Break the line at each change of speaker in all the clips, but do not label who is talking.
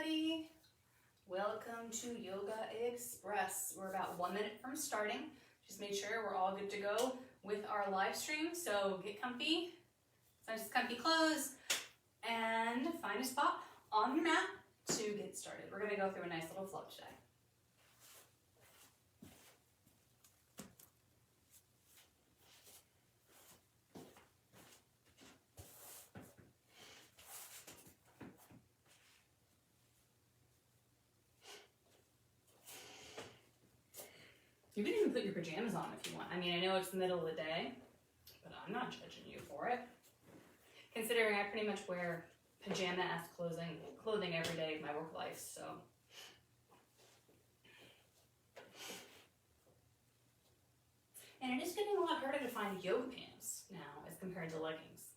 everybody. Welcome to Yoga Express. We're about 1 minute from starting. Just make sure we're all good to go with our live stream. So get comfy, find some comfy clothes, and find a spot on your mat to get started. We're gonna go through a nice little flow today. You can even put your pajamas on if you want. I mean, I know it's the middle of the day, but I'm not judging you for it. Considering I pretty much wear pajama-esque clothing every day of my work life, so. And it is getting a lot harder to find yoga pants now as compared to leggings.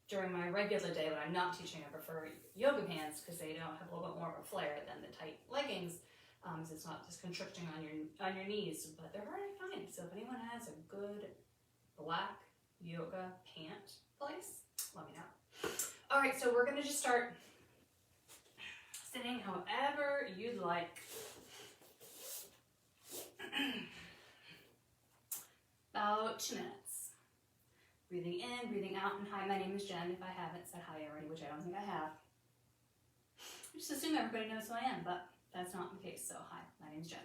During my regular day when I'm not teaching, I prefer yoga pants because they don't have a little bit more of a flare than the tight leggings. So it's not just constricting on your knees, but they're hard to find. So if anyone has a good black yoga pant place, let me know. All right, so we're gonna just start sitting however you'd like. About 2 minutes. Breathing in, breathing out, and hi, my name is Jen. If I haven't said hi already, which I don't think I have. I just assume everybody knows who I am, but that's not the case, so hi, my name's Jen.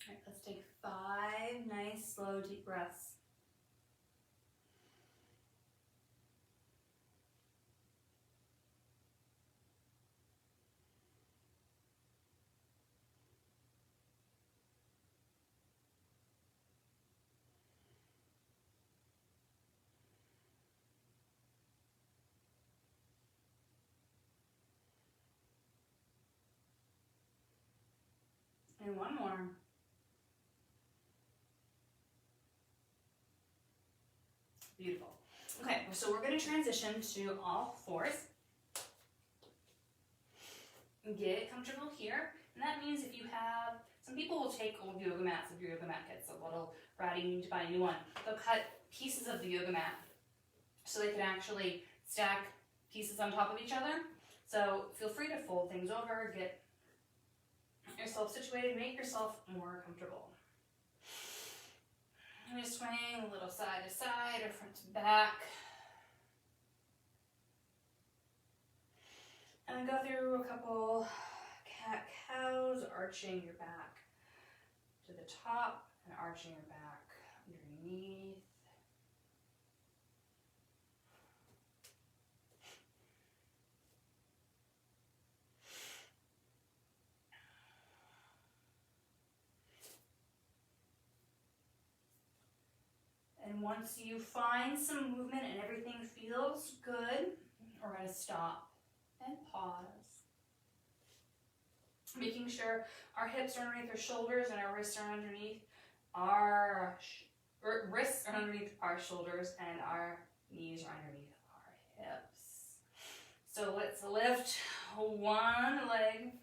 All right, let's take 5 nice, slow, deep breaths. And one more. Beautiful. Okay, so we're going to transition to all fours. Get comfortable here. And that means if you have, some people will take old yoga mats if your yoga mat gets a little ratty and you need to buy a new one. They'll cut pieces of the yoga mat so they can actually stack pieces on top of each other. So feel free to fold things over, get yourself situated, make yourself more comfortable. I'm just swaying a little side to side or front to back. And then go through a couple cat-cows, arching your back to the top and arching your back underneath. And once you find some movement and everything feels good, we're going to stop and pause. Making sure our hips are underneath our shoulders and our wrists are underneath our wrists are underneath our shoulders and our knees are underneath our hips. So let's lift one leg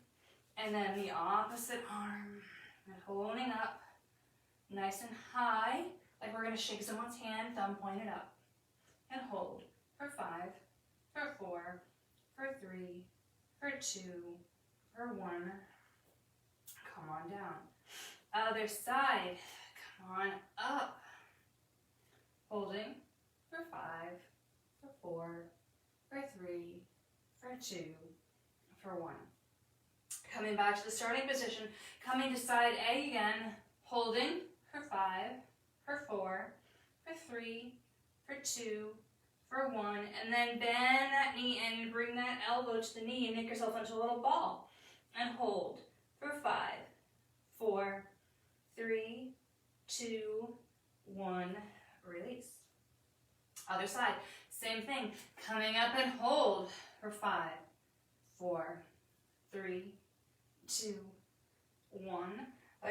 and then the opposite arm and holding up nice and high, like we're gonna shake someone's hand, thumb pointed up. And hold for 5, for 4, for 3, for 2, for 1. Come on down. Other side, come on up. Holding for 5, for 4, for 3, for 2, for 1. Coming back to the starting position, coming to side A again, holding for 5, for 4, for 3, for 2, for 1, and then bend that knee and bring that elbow to the knee and make yourself into a little ball. And hold for 5, 4, 3, 2, 1, release. Other side, same thing. Coming up and hold for 5, 4, 3, 2, 1.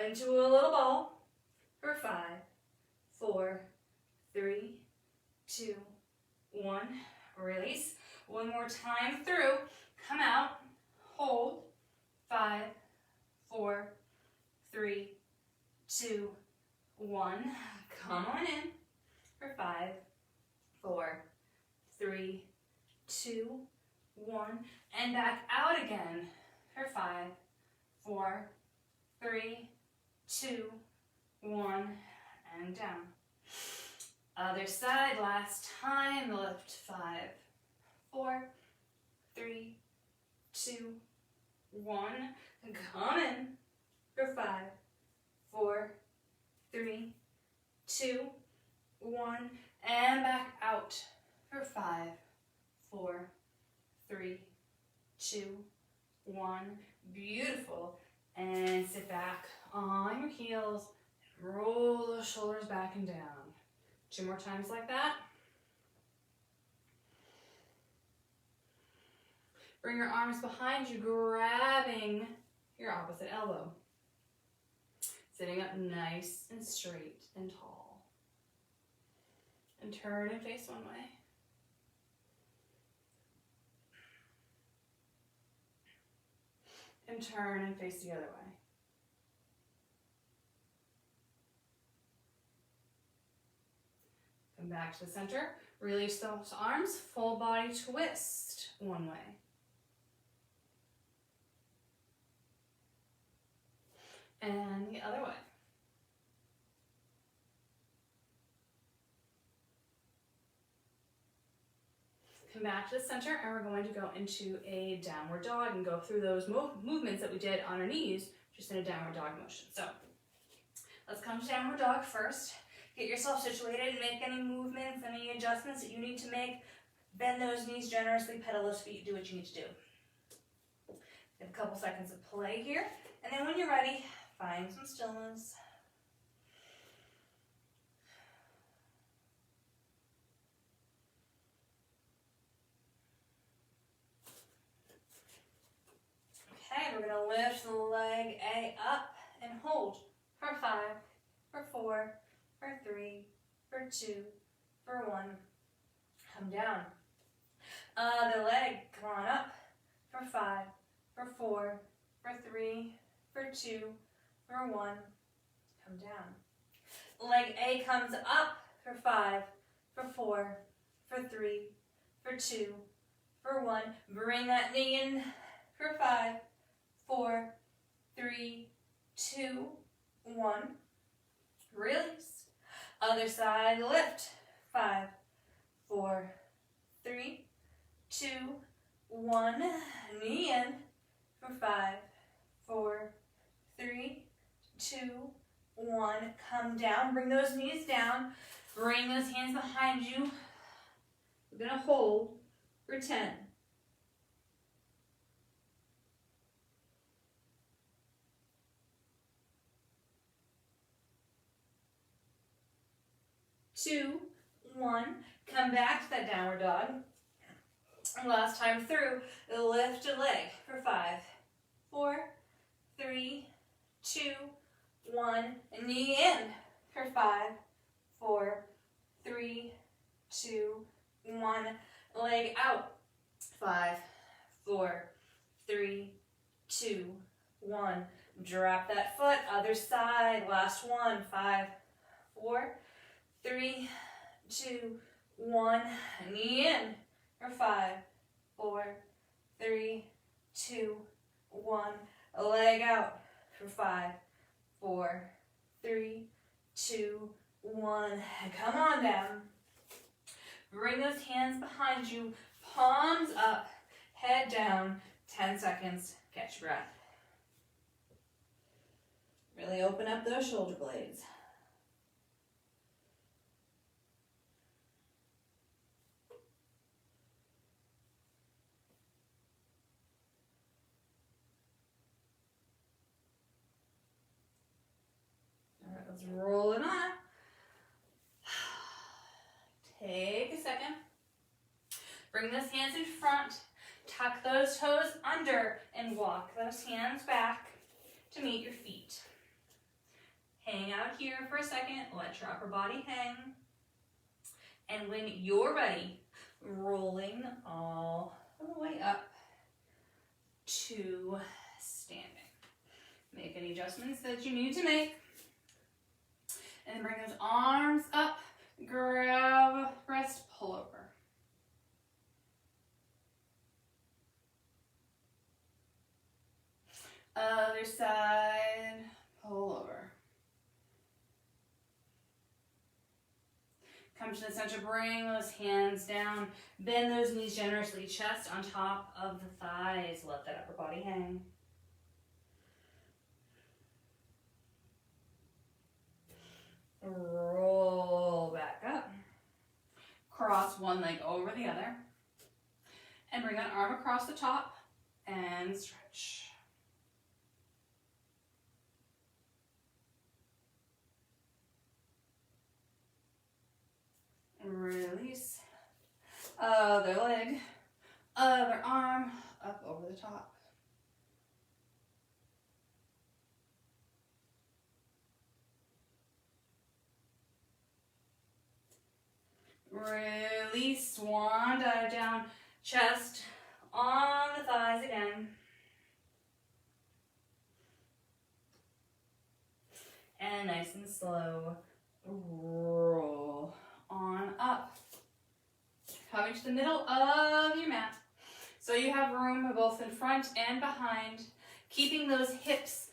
Into a little ball for 5, 4, 3, 2, 1. Release. One more time through. Come out. Hold. 5, 4, 3, 2, 1. Come on in for 5, 4, 3, 2, 1. And back out again for 5, 4, 3, 2, 1. And down. Other side, last time, lift 5, 4, 3, 2, 1. Come in for 5, 4, 3, 2, 1. And back out for 5, 4, 3, 2, 1. Beautiful. And sit back on your heels. Roll those shoulders back and down. 2 more times like that. Bring your arms behind you, grabbing your opposite elbow. Sitting up nice and straight and tall. And turn and face one way. And turn and face the other way. Come back to the center. Release those arms. Full body twist one way. And the other way. Come back to the center, and we're going to go into a downward dog and go through those movements that we did on our knees, just in a downward dog motion. So let's come to downward dog first. Get yourself situated and make any movements, any adjustments that you need to make. Bend those knees generously, pedal those feet, do what you need to do. Give a couple seconds of play here, and then when you're ready, find some stillness. Okay, we're going to lift the leg A up and hold for 5, for 4, for 3, for 2, for 1. Come down. Other leg, come on up for 5, for 4, for 3, for 2, for 1. Come down. Leg A comes up for 5, for 4, for 3, for 2, for 1. Bring that knee in for 5, 4, 3, 2, 1. Release. Other side, lift. 5, 4, 3, 2, 1. Knee in for 5, 4, 3, 2, 1. Come down. Bring those knees down. Bring those hands behind you. We're going to hold for 10. 2, 1. Come back to that downward dog. And last time through, lift a leg for 5, 4, 3, 2, 1. And knee in for 5, 4, 3, 2, 1. Leg out. 5, 4, 3, 2, 1. Drop that foot, other side, last one, 5, 4, 3, 2, 1, knee in, or 5, 4, 3, 2, 1, leg out, for 5, 4, 3, 2, 1, come on down. Bring those hands behind you, palms up, head down, 10 seconds, catch your breath. Really open up those shoulder blades. All right, let's roll it on. Take a second. Bring those hands in front. Tuck those toes under and walk those hands back to meet your feet. Hang out here for a second. Let your upper body hang. And when you're ready, rolling all the way up to standing. Make any adjustments that you need to make. And bring those arms up. Grab, rest, pull over. Other side, pull over. Come to the center, bring those hands down. Bend those knees generously, chest on top of the thighs. Let that upper body hang. Roll back up. Cross one leg over the other. And bring that arm across the top and stretch. Release. Other leg, other arm, up over the top. Release, swan dive down, chest on the thighs again. And nice and slow, roll on up. Coming to the middle of your mat. So you have room both in front and behind, keeping those hips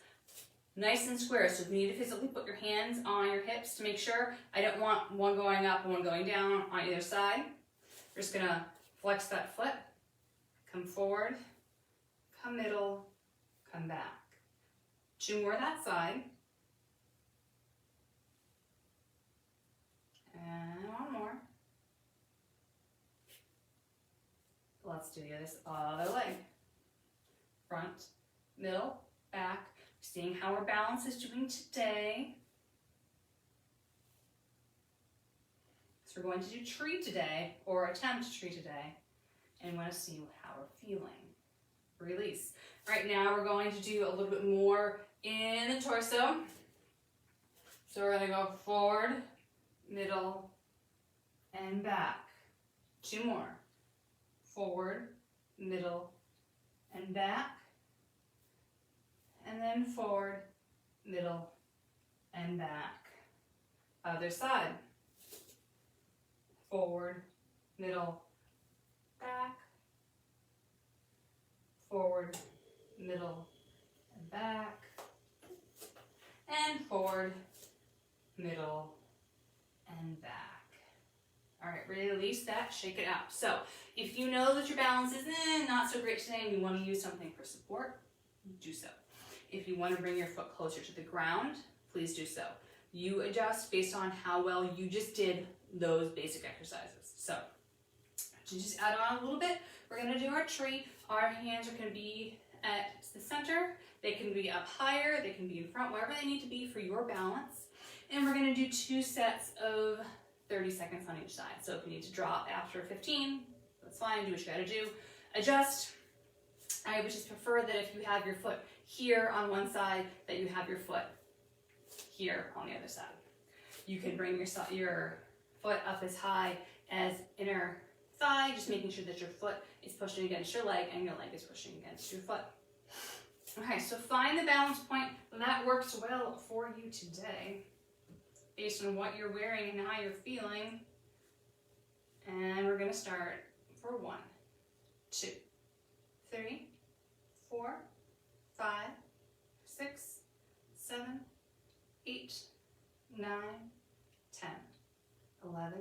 nice and square. So if you need to physically put your hands on your hips to make sure, I don't want one going up and one going down on either side. We're just gonna flex that foot, come forward, come middle, come back. 2 more that side. And 1 more. Let's do this other leg. Front, middle, back. Seeing how our balance is doing today. So we're going to do tree today, or attempt tree today, and want to see how we're feeling. Release. Right now we're going to do a little bit more in the torso. So we're going to go forward, middle, and back. 2 more. Forward, middle, and back. And then forward, middle, and back. Other side. Forward, middle, back. Forward, middle, and back. And forward, middle, and back. All right, release that, shake it out. So if you know that your balance is not so great today and you want to use something for support, do so. If you want to bring your foot closer to the ground, please do so. You adjust based on how well you just did those basic exercises. So to just add on a little bit, we're going to do our tree. Our hands are going to be at the center. They can be up higher, they can be in front, wherever they need to be for your balance. And we're going to do 2 sets of 30 seconds on each side. So if you need to drop after 15, that's fine, do what you gotta do. Adjust. I would just prefer that if you have your foot here on one side, that you have your foot here on the other side. You can bring your foot up as high as inner thigh, just making sure that your foot is pushing against your leg and your leg is pushing against your foot. Okay, so find the balance point that works well for you today, based on what you're wearing and how you're feeling. And we're gonna start for 1, 2, 3, 4, 5, 6, 7, 8, 9, 10, 11,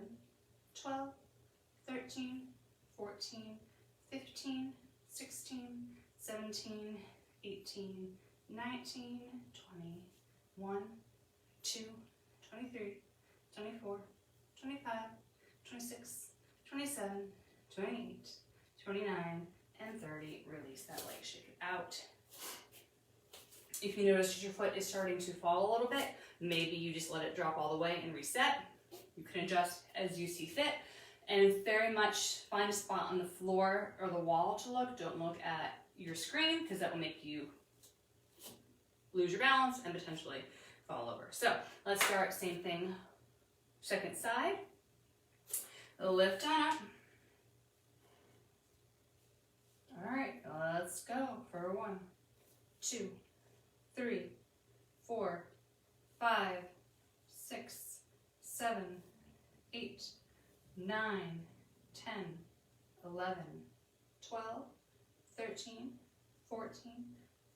12, 13, 14, 15, 16, 17, 18, 19, 20, 1, 2, 23, 24, 25, 26, 27, 28, 29, and 30. Release that leg, shake it out. If you notice that your foot is starting to fall a little bit, maybe you just let it drop all the way and reset. You can adjust as you see fit. And very much find a spot on the floor or the wall to look. Don't look at your screen, because that will make you lose your balance and potentially fall over. So let's start, same thing, second side. Lift on up. All right, let's go for 1, 2, 3, 4, 5, 6, 7, 8, 9, 10, 11, 12, 13, 14,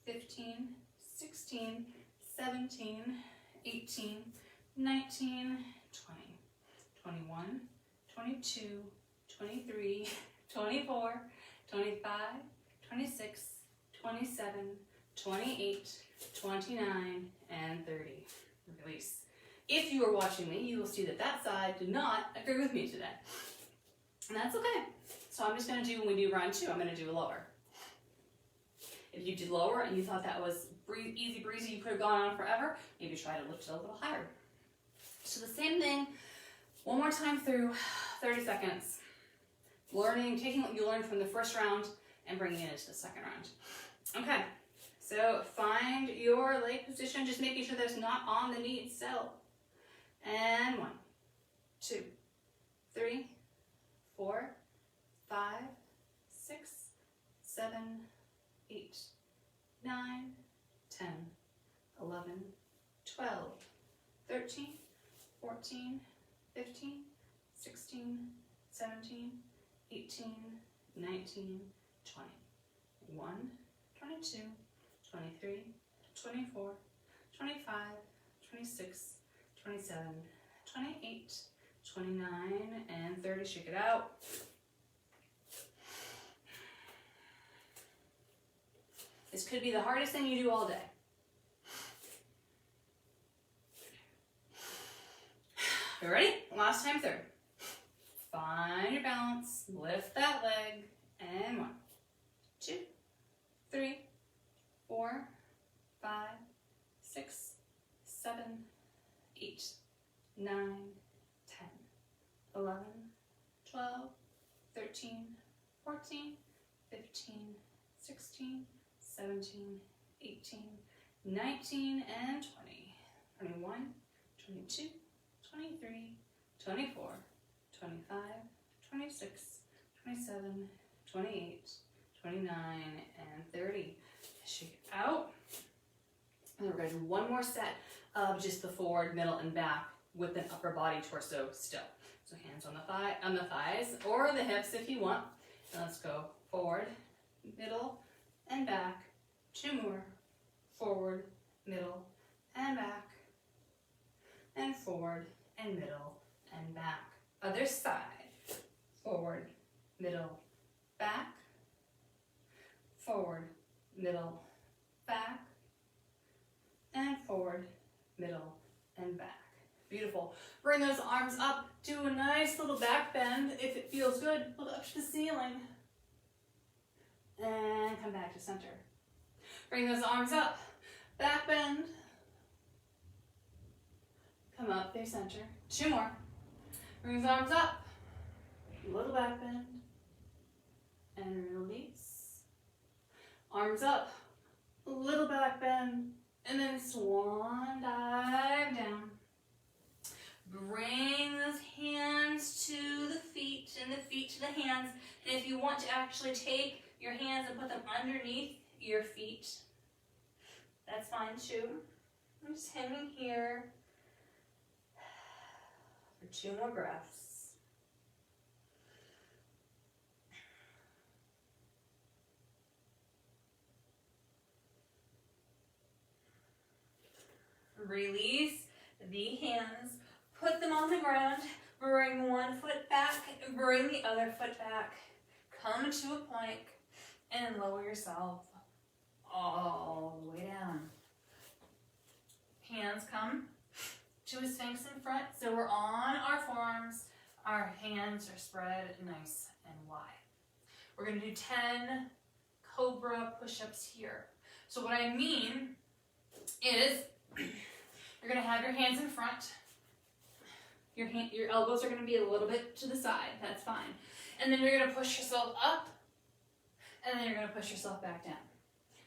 15, 16, 17, 18, 19, 20, 21, 22, 23, 24, 25, 26, 27, 28, 29, and 30. Release. If you are watching me, you will see that that side did not agree with me today. And that's okay. So I'm just going to do, when we do round 2, I'm going to do a lower. If you did lower and you thought that was easy breezy, you could have gone on forever, maybe try to lift it a little higher. So the same thing, one more time through, 30 seconds. Learning, taking what you learned from the first round and bringing it into the second round. Okay, so find your leg position, just making sure that it's not on the knee itself. And 1, 2, 3, 4, 5, 6, 7, 8, 9, 10, 11, 12, 13, 14, 15, 16, 17, 18, 19, 20, 1, 22, 23, 24, 25, 26, 27, 28, 29, and 30. Shake it out. This could be the hardest thing you do all day. You ready? Last time through. Find your balance, lift that leg, and 1, 2, 3, 4, 5, 6, 7, 8, 9, 10, 11, 12, 13, 14, 15, 16, 17, 18, 19, and 20, 21, 22, 23, 24, 25, 26, 27, 28, 29, and 30. Shake it out. And then we're going to do one more set of just the forward, middle, and back with an upper body torso still. So hands on the thighs or the hips if you want. And let's go forward, middle, and back. 2 more. Forward, middle, and back. And forward, and middle, and back. Other side. Forward, middle, back. Forward, middle, back. And forward, middle, and back. Beautiful. Bring those arms up. Do a nice little back bend if it feels good. Look up to the ceiling. And come back to center. Bring those arms up. Back bend. Come up through center. 2 more. Bring those arms up. Little back bend. And release. Arms up. Little back bend. And then swan dive down. Bring those hands to the feet and the feet to the hands. And if you want to actually take your hands and put them underneath your feet, That's fine too. I'm just hanging here for 2 more breaths. Release the hands, put them on the ground, bring one foot back, bring the other foot back, come to a plank, and lower yourself all the way down. Hands come to a sphinx in front, so we're on our forearms, our hands are spread nice and wide. We're going to do 10 cobra push-ups here. So what I mean is you're going to have your hands in front. Your elbows are going to be a little bit to the side. That's fine. And then you're going to push yourself up, and then you're going to push yourself back down.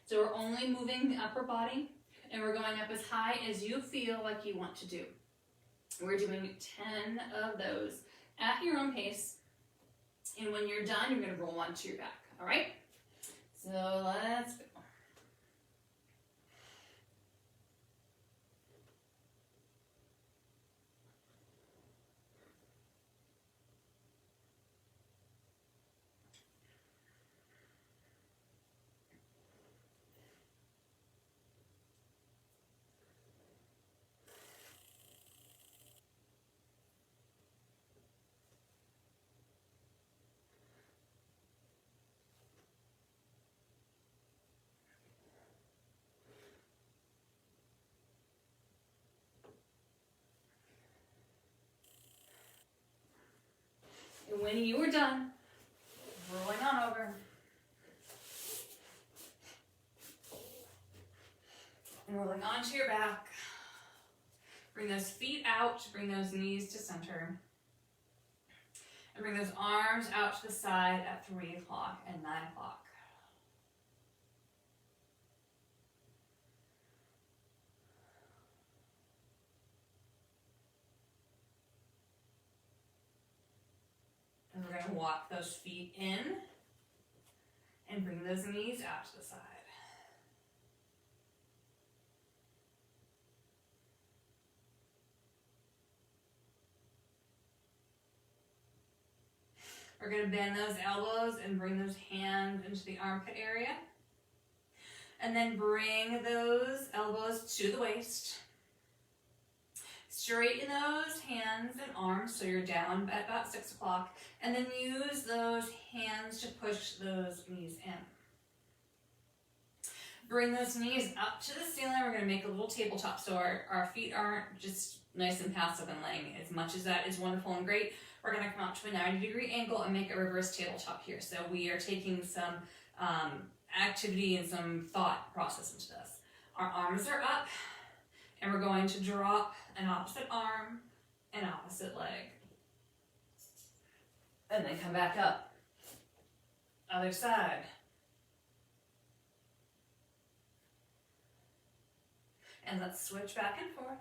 So we're only moving the upper body, and we're going up as high as you feel like you want to do. We're doing 10 of those at your own pace. And when you're done, you're going to roll onto your back. All right? So let's go. And when you are done, rolling on over. And rolling onto your back. Bring those feet out, bring those knees to center. And bring those arms out to the side at 3 o'clock and 9 o'clock. And we're going to walk those feet in and bring those knees out to the side. We're going to bend those elbows and bring those hands into the armpit area. And then bring those elbows to the waist. Straighten those hands and arms so you're down at about 6 o'clock. And then use those hands to push those knees in. Bring those knees up to the ceiling. We're going to make a little tabletop so our feet aren't just nice and passive and laying. As much as that is wonderful and great, we're going to come out to a 90-degree angle and make a reverse tabletop here. So we are taking some activity and some thought process into this. Our arms are up, and we're going to drop an opposite arm and opposite leg. And then come back up. Other side. And let's switch back and forth.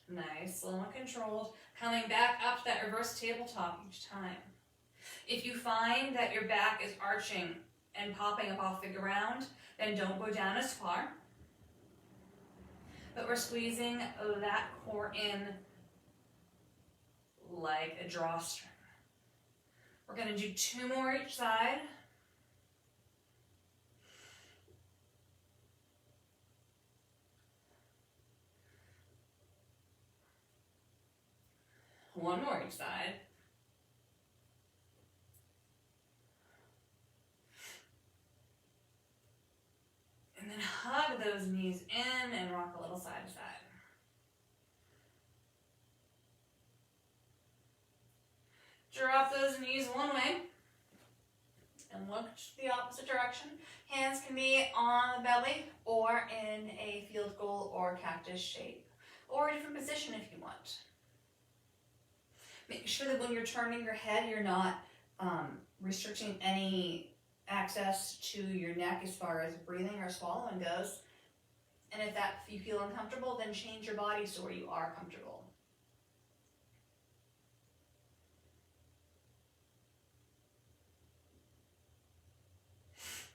Nice, slow and controlled. Coming back up to that reverse tabletop each time. If you find that your back is arching and popping up off the ground, then don't go down as far. But we're squeezing that core in like a drawstring. We're going to do 2 more each side. One more each side. And then hug those knees in and rock a little side to side. Drop those knees one way and look the opposite direction. Hands can be on the belly or in a field goal or cactus shape, or a different position if you want. Make sure that when you're turning your head, you're not restricting any access to your neck as far as breathing or swallowing goes. And if you feel uncomfortable, then change your body so where you are comfortable.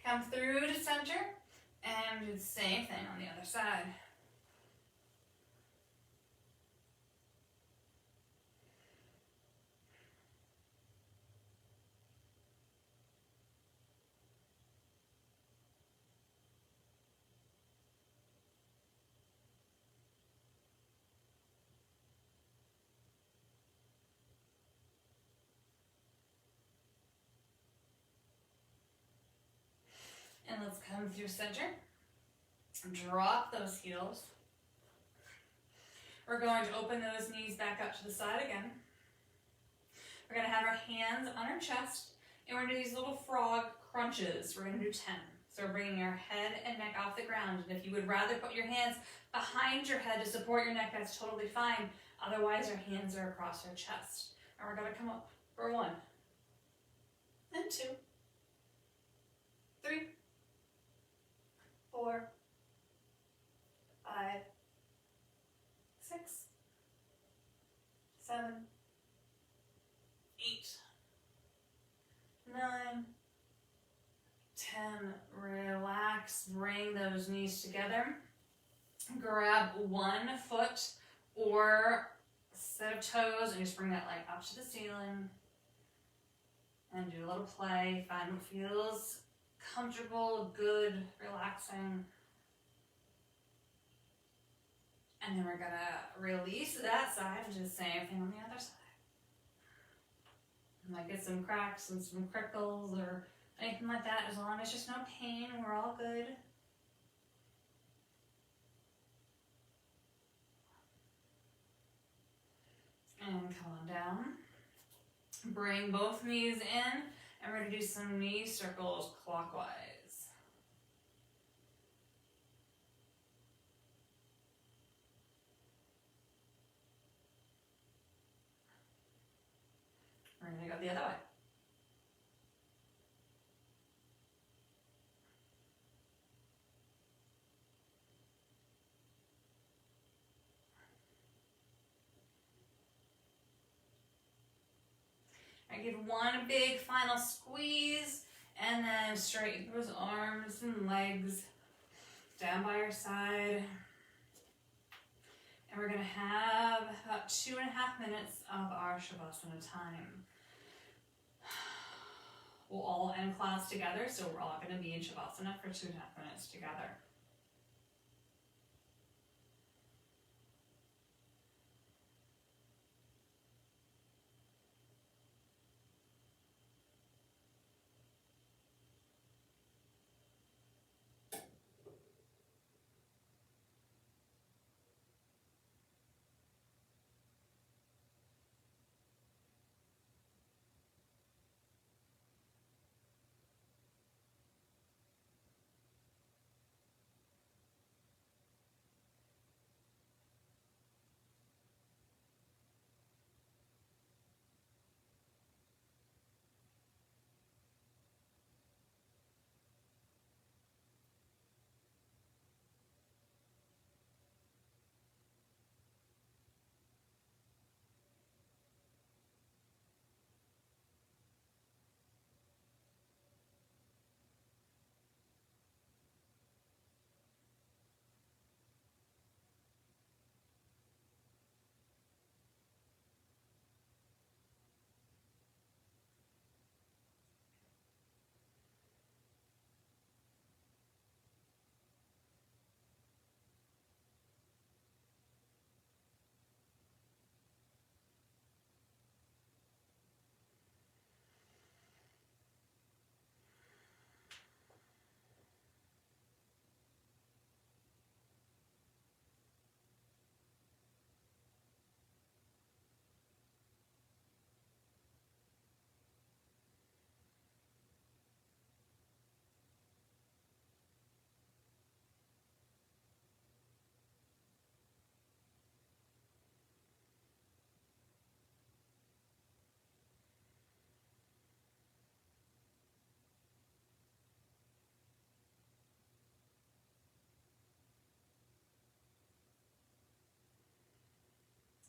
Come through to center. going to do the same thing on the other side. And let's come through center. Drop those heels. We're going to open those knees back up to the side again. We're going to have our hands on our chest, and we're going to do these little frog crunches. We're going to do 10. So we're bringing our head and neck off the ground. And if you would rather put your hands behind your head to support your neck, that's totally fine. Otherwise, our hands are across our chest. And we're going to come up for 1, and 2, 3, 4, 5, 6, 7, 8, 9, 10. Relax, bring those knees together. Grab one foot or set of toes and just bring that leg up to the ceiling. And do a little play. Find what feels comfortable, good, relaxing. And then we're gonna release that side and do the same thing on the other side. Might get some cracks and some crickles or anything like that. As long as there's no pain, we're all good. And come on down. Bring both knees in, and we're going to do some knee circles clockwise. We're going to go the other way. I give one big final squeeze, and then straighten those arms and legs down by your side. And we're going to have about 2.5 minutes of our Shavasana time. We'll all end class together, so we're all going to be in Shavasana for 2.5 minutes together.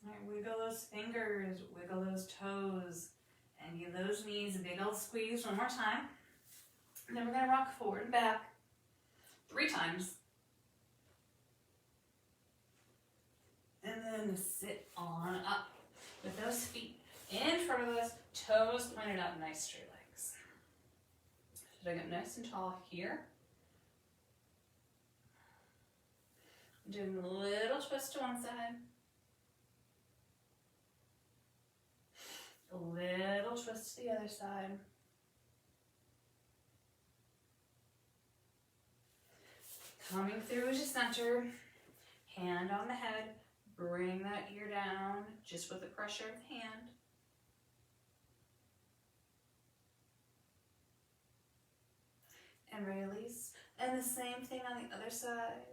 All right, wiggle those fingers, wiggle those toes, and give those knees a big old squeeze one more time. And then we're going to rock forward and back 3 times. And then sit on up with those feet in front of us, toes pointed up, nice straight legs. Sitting up nice and tall here. Doing a little twist to one side. A little twist to the other side. Coming through to center, hand on the head, bring that ear down just with the pressure of the hand. And release. And the same thing on the other side.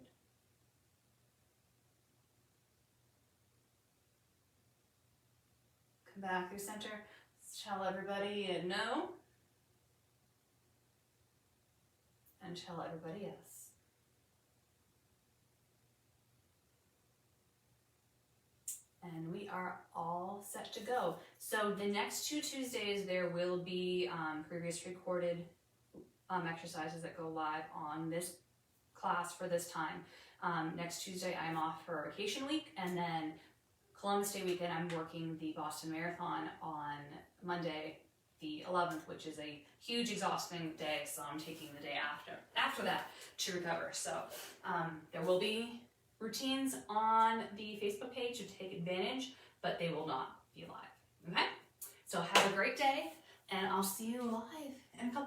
Come back through center. Tell everybody a no. And tell everybody yes. And we are all set to go. So the next 2 Tuesdays, there will be previous recorded exercises that go live on this class for this time. Next Tuesday, I'm off for vacation week, and then Columbus Day weekend, I'm working the Boston Marathon on Monday, the 11th, which is a huge exhausting day, so I'm taking the day after that to recover. So there will be routines on the Facebook page to take advantage, but they will not be live, okay? So have a great day, and I'll see you live in a couple